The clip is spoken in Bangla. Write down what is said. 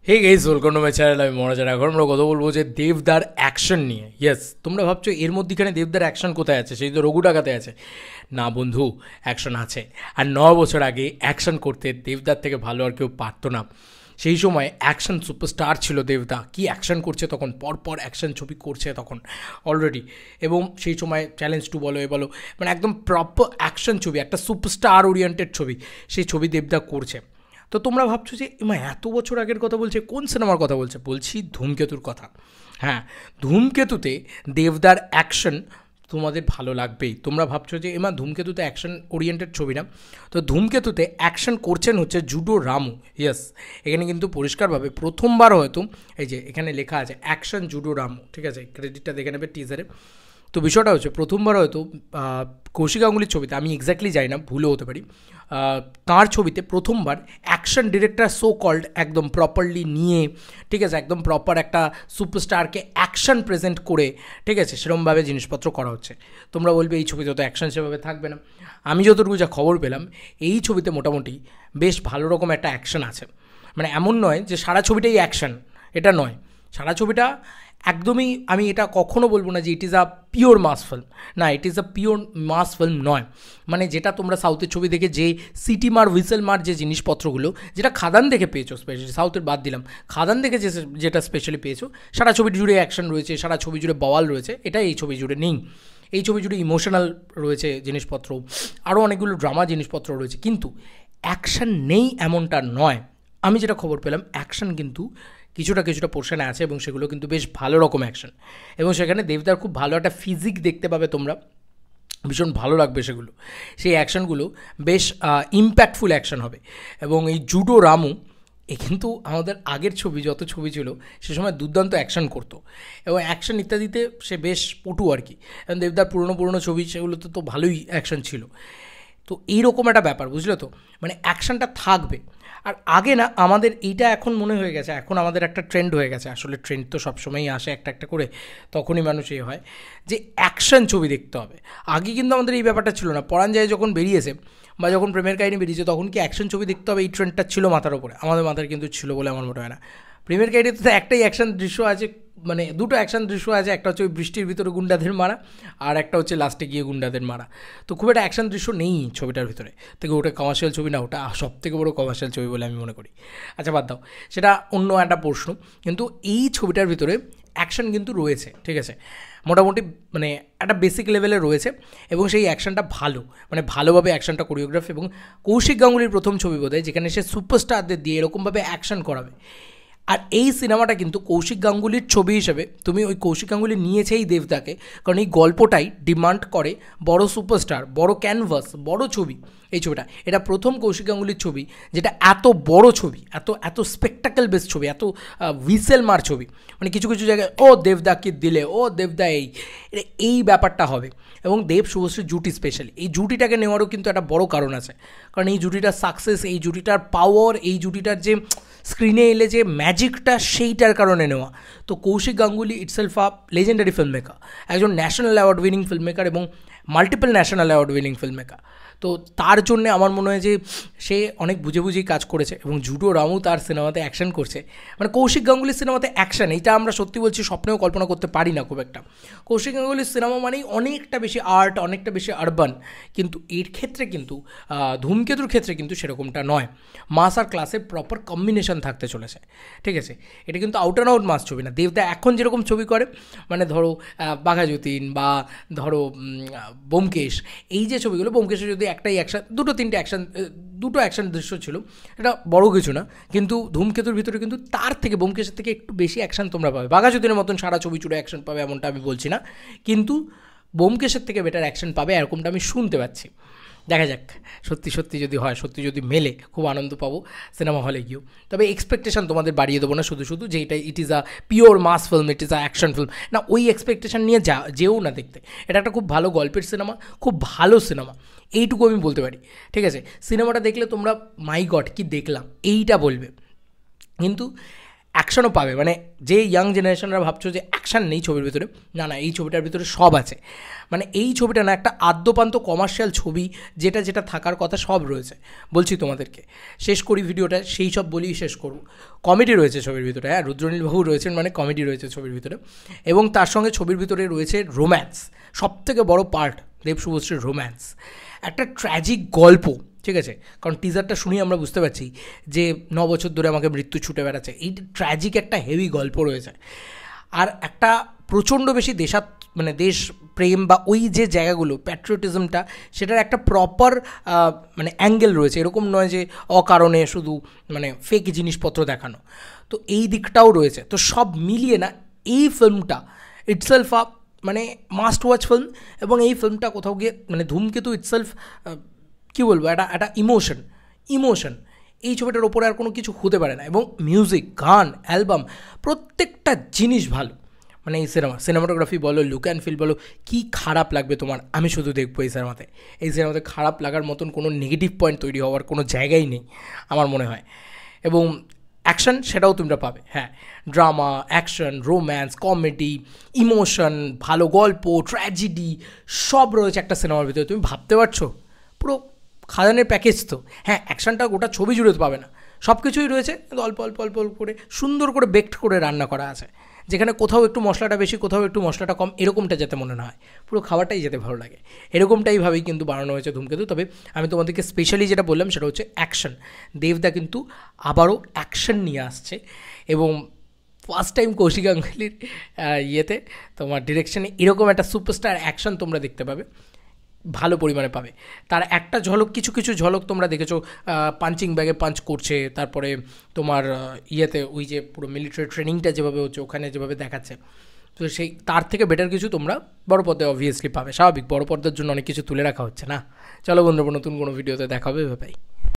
Hey guys, welcome to my channel. আমি মনোজ। এখন আমরা কথা বলবো যে দেবদার অ্যাকশন নিয়ে। ইয়েস, তোমরা ভাবছো এর মধ্যেখানে দেবদার অ্যাকশন কোথায় আছে, সেই তো রঘু ডাকাতে আছে। না বন্ধু, অ্যাকশন আছে। আর 9 বছর আগে অ্যাকশন করতে দেবদার থেকে ভালো আর কেউ পারতো না। সেই সময় অ্যাকশন সুপারস্টার ছিল দেবদা। কি অ্যাকশন করছে তখন, পরপর অ্যাকশন ছবি করছে তখন অলরেডি। এবং সেই সময় চ্যালেঞ্জ টু বলো এ বলো, মানে একদম প্রপার অ্যাকশন ছবি, একটা সুপারস্টার ওরিয়েন্টেড ছবি, সেই ছবি দেবদা করছে। তো তোমরা ভাবছো যে এত বছর আগের কথা বলছে, কোন সিনেমার কথা বলছে? বলছি ধূমকেতুর কথা। হ্যাঁ, ধূমকেতুতে দেবদার অ্যাকশন তোমাদের ভালো লাগবেই। তোমরা ভাবছো যে ধূমকেতুতে অ্যাকশন ওরিয়েন্টেড ছবি না, তো ধূমকেতুতে অ্যাকশন করছেন হচ্ছে জুডো রামু। ইয়েস, এখানে কিন্তু পরিষ্কারভাবে প্রথমবার হয়তো এই যে এখানে লেখা আছে অ্যাকশন জুডো রামু, ঠিক আছে, ক্রেডিটটা দেখে নেবে টিজারে। তো বিষয়টা হচ্ছে প্রথমবার হয়তো কৌশিক গাঙ্গুলির ছবিতে, আমি এক্স্যাক্টলি জানি না, ভুলও হতে পারি, তাঁর ছবিতে প্রথমবার অ্যাকশন ডিরেক্টর সো কল্ড একদম প্রপারলি নিয়ে, ঠিক আছে, একদম প্রপার একটা সুপারস্টারকে অ্যাকশন প্রেজেন্ট করে, ঠিক আছে, সেরকমভাবে জিনিসপত্র করা হচ্ছে। তোমরা বলবে এই ছবিতে তো অ্যাকশন সেভাবে থাকবে না। আমি যতটুকু যা খবর পেলাম, এই ছবিতে মোটামুটি বেশ ভালো রকম একটা অ্যাকশন আছে। মানে এমন নয় যে সারা ছবিটাই অ্যাকশন, এটা নয়। সারা ছবিটা একদমই, আমি এটা কখনো বলবো না যে it is a pure mass film. না, it is a pure mass film নয়। মানে যেটা তোমরা সাউথের ছবি দেখে যে সিটি মার হুইসেল মার যে জিনিসপত্রগুলো, যেটা খাদান দেখে পেয়েছো, স্পেশালি সাউথের বাদ দিলাম, খাদান দেখে যেটা স্পেশালি পেয়েছো, সারা ছবি জুড়ে অ্যাকশন রয়েছে, সারা ছবি জুড়ে বওয়াল রয়েছে, এটা এই ছবি জুড়ে নেই। এই ছবি জুড়ে ইমোশনাল রয়েছে জিনিসপত্র, আরও অনেকগুলো ড্রামা জিনিসপত্র রয়েছে, কিন্তু অ্যাকশন নেই এমনটা নয়। আমি যেটা খবর পেলাম, অ্যাকশন কিন্তু কিছুটা কিছুটা পোর্শনে আছে, এবং সেগুলো কিন্তু বেশ ভালো রকম অ্যাকশন। এবং সেখানে দেবদার খুব ভালো একটা ফিজিক দেখতে পাবে তোমরা, ভীষণ ভালো লাগবে সেগুলো। সেই অ্যাকশনগুলো বেশ ইম্প্যাক্টফুল অ্যাকশন হবে। এবং এই জুডো রামু, এ কিন্তু আমাদের আগের ছবি যত ছবি ছিল সে সময় দুর্দান্ত অ্যাকশন করতো, এবং অ্যাকশন ইত্যাদিতে সে বেশ পটু আর কি। এবং দেবদার পুরনো পুরনো ছবি, সেগুলোতে তো ভালোই অ্যাকশন ছিল। তো এইরকম একটা ব্যাপার, বুঝলে তো, মানে অ্যাকশনটা থাকবে। আর আগে না, আমাদের এইটা এখন মনে হয়ে গেছে, এখন আমাদের একটা ট্রেন্ড হয়ে গেছে, আসলে ট্রেন্ড তো সবসময়ই আসে একটা একটা করে, তখনই মানুষ এই হয় যে অ্যাকশন ছবি দেখতে হবে। আগে কিন্তু আমাদের এই ব্যাপারটা ছিল না। পরাণ যায় যখন বেরিয়েছে, বা যখন প্রেমের কাহিনী বেরিয়েছে, তখন কি অ্যাকশন ছবি দেখতে হবে এই ট্রেন্ডটা ছিল মাথার ওপরে? আমাদের মাথার কিন্তু ছিল বলে আমার মনে হয় না। প্রেমের কাহিনীতে তো একটাই অ্যাকশন দৃশ্য আছে, মানে দুটো অ্যাকশন দৃশ্য আছে, একটা হচ্ছে ওই বৃষ্টির ভিতরে গুন্ডাদের মারা, আর একটা হচ্ছে লাস্টে গিয়ে গুন্ডাদের মারা। তো খুব একটা অ্যাকশন দৃশ্য নেই ছবিটার ভিতরে, থেকে ওটা কমার্শিয়াল ছবি না, ওটা সব থেকে বড়ো কমার্শিয়াল ছবি বলে আমি মনে করি। আচ্ছা বাদ দাও, সেটা অন্য একটা প্রশ্ন। কিন্তু এই ছবিটার ভিতরে অ্যাকশন কিন্তু রয়েছে, ঠিক আছে, মোটামুটি মানে একটা বেসিক লেভেলে রয়েছে, এবং সেই অ্যাকশনটা ভালো, মানে ভালোভাবে অ্যাকশনটা কোরিওগ্রাফ। এবং কৌশিক গাঙ্গুলির প্রথম ছবি বোধহয় যেখানে সে সুপারস্টারদের দিয়ে এরকমভাবে অ্যাকশন করাবে। আর এই সিনেমাটা কিন্তু কৌশিক গাঙ্গুলির ছবি হিসেবে, তুমি ওই কৌশিক গাঙ্গুলি নিয়েছেই দেবদাকে, কারণ এই গল্পটাই ডিমান্ড করে বড় সুপারস্টার, বড় ক্যানভাস, বড় ছবি। এই ছবিটা, এটা প্রথম কৌশিক গাঙ্গুলির ছবি যেটা এত বড় ছবি, এত এত স্পেকটাকেল বেস ছবি, এত হুইসেল মার ছবি। মানে কিছু কিছু জায়গায় ও দেবদাকে দিলে, ও দেবদা এই ব্যাপারটা হবে। এবং দেব শুভশ্রী জুটি, স্পেশালি এই জুটিটাকে নেওয়ারও কিন্তু একটা বড় কারণ আছে, কারণ এই জুটিটার সাকসেস, এই জুটিটার পাওয়ার, এই জুটিটার যে স্ক্রিনে এলে যে ম্যাজিকটা, সেইটার কারণে নেওয়া। তো Kaushik Ganguly itself a legendary filmmaker, একজন national award winning filmmaker, এবং multiple national award winning filmmaker. তো তার জন্যে আমার মনে হয় যে সে অনেক বুঝে বুঝেই কাজ করেছে। এবং জুডো রামু তার সিনেমাতে অ্যাকশন করছে, মানে কৌশিক গাঙ্গুলির সিনেমাতে অ্যাকশন, এইটা আমরা সত্যি বলছি স্বপ্নেও কল্পনা করতে পারি না খুব একটা। কৌশিক গাঙ্গুলির সিনেমা মানেই অনেকটা বেশি আর্ট, অনেকটা বেশি আরবান। কিন্তু এর ক্ষেত্রে কিন্তু ধূমকেতুর ক্ষেত্রে কিন্তু সেরকমটা নয়। মাস আর ক্লাসের প্রপার কম্বিনেশন থাকতে চলেছে, ঠিক আছে। এটা কিন্তু আউট অ্যান্ড আউট মাস ছবি না। দেবদা এখন যেরকম ছবি করে, মানে ধরো বাঘা যতীন, বা ধরো ব্যোমকেশ, এই যে ছবিগুলো, ব্যোমকেশে যদি একটাই অ্যাকশন, দুটো অ্যাকশন দৃশ্য ছিল, এটা বড় কিছু না। কিন্তু ধূমকেতুর ভিতরে কিন্তু তার থেকে, ব্যোমকেশের থেকে একটু বেশি অ্যাকশন তোমরা পাবে। বাঘা যতীনের মতন সারা ছবি জুড়ে অ্যাকশন পাবে এমনটা আমি বলছি না, কিন্তু ব্যোমকেশের থেকে বেটার অ্যাকশন পাবে এরকমটা আমি শুনতে পাচ্ছি। দেখা যাক, সত্যি সত্যি যদি হয়, সত্যি যদি মেলে, খুব আনন্দ পাবো সিনেমা হলে গিয়েও। তবে এক্সপেকটেশন তোমাদের বাড়িয়ে দেবো না শুধু শুধু যে এটা it is a pure mass film, it is a action film, না, ওই এক্সপেকটেশন নিয়ে যেও না দেখতে। এটা একটা খুব ভালো গল্পের সিনেমা, খুব ভালো সিনেমা, এইটুকু আমি বলতে পারি, ঠিক আছে। সিনেমাটা দেখলে তোমরা মাই গড কি দেখলাম এইটা বলবে। কিন্তু অ্যাকশনও পাবে, মানে যে ইয়াং জেনারেশনরা ভাবছো যে অ্যাকশন নেই ছবির ভিতরে, না না, এই ছবিটার ভিতরে সব আছে। মানে এই ছবিটা না একটা আদ্যপান্ত কমার্শিয়াল ছবি, যেটা যেটা থাকার কথা সব রয়েছে। বলছি তোমাদেরকে, শেষ করি ভিডিওটা, সেই সব বলেই শেষ করব। কমেডি রয়েছে ছবির ভিতরে, হ্যাঁ, রুদ্রনীল বাবু রয়েছেন, মানে কমেডি রয়েছে ছবির ভিতরে, এবং তার সঙ্গে ছবির ভিতরে রয়েছে রোম্যান্স, সবথেকে বড় পার্ট দেব শুভশ্রীর রোম্যান্স, একটা ট্র্যাজিক গল্প, ঠিক আছে? কারণ টিজারটা শুনেই আমরা বুঝতে পারছি যে 9 বছর ধরে আমাকে মৃত্যু ছুটে বেড়াচ্ছে, এই ট্র্যাজিক একটা হেভি গল্প রয়েছে। আর একটা প্রচণ্ড বেশি মানে দেশ প্রেম বা ওই যে জায়গাগুলো প্যাট্রিয়টিজমটা, সেটার একটা প্রপার মানে অ্যাঙ্গেল রয়েছে, এরকম নয় যে অকারণে শুধু মানে ফেক জিনিসপত্র দেখানো, তো এই দিকটাও রয়েছে। তো সব মিলিয়ে না এই ফিল্মটা ইটসেলফ মানে মাস্ট ওয়াচ ফিল্ম। এবং এই ফিল্মটা কোথাও গিয়ে মানে ধূমকেতু ইটসেলফ কী বলবো, একটা ইমোশন এই ছবিটার ওপরে আর কোনো কিছু হতে পারে না। এবং মিউজিক, গান, অ্যালবাম, প্রত্যেকটা জিনিস ভালো। মানে এই সিনেমাটোগ্রাফি বলো, লুক অ্যান্ড ফিল বলো, কী খারাপ লাগবে তোমার আমি শুধু দেখবো এই সিনেমাতে খারাপ লাগার মতন কোনো নেগেটিভ পয়েন্ট তৈরি হওয়ার কোনো জায়গাই নেই আমার মনে হয়। এবং অ্যাকশন সেটাও তোমরা পাবে, হ্যাঁ, drama, action, romance, comedy, emotion, ভালো গল্প, ট্র্যাজেডি, সব রয়েছে একটা সিনেমার ভিতরে। তুমি ভাবতে পারছো পুরো খাদানের প্যাকেজ তো। হ্যাঁ, অ্যাকশনটা গোটা ছবি জুড়ে তো পাবে না, সব কিছুই রয়েছে, কিন্তু অল্প অল্প অল্প অল্প করে সুন্দর করে বেকড করে রান্না করা আছে, যেখানে কোথাও একটু মশলাটা বেশি, কোথাও একটু মশলাটা কম, এরকমটা যাতে মনে না হয়, পুরো খাবারটাই যেতে ভালো লাগে, এরকমটাইভাবেই কিন্তু বানানো হয়েছে ধূমকেতু। তবে আমি তোমাদেরকে স্পেশালি যেটা বললাম সেটা হচ্ছে অ্যাকশন। দেবদা কিন্তু আবারও অ্যাকশন নিয়ে আসছে, এবং ফার্স্ট টাইম কৌশিক গাঙ্গুলির ইয়েতে তোমার ডিরেকশনে এরকম একটা সুপারস্টার অ্যাকশন তোমরা দেখতে পাবে, ভালো পরিমাণে পাবে। তার একটা ঝলক, কিছু কিছু ঝলক তোমরা দেখেছো, পাঞ্চিং ব্যাগে পাঞ্চ করছে, তারপরে তোমার ইয়েতে ওই যে পুরো মিলিটারি ট্রেনিংটা যেভাবে হচ্ছে ওখানে যেভাবে দেখাচ্ছে, তো সেই তার থেকে বেটার কিছু তোমরা বড় পর্দায় অবভিয়াসলি পাবে। স্বাভাবিক, বড় পর্দার জন্য অনেক কিছু তুলে রাখা হচ্ছে না। চলো বন্ধুরা, নতুন কোনো ভিডিওতে দেখা হবে, ভাই।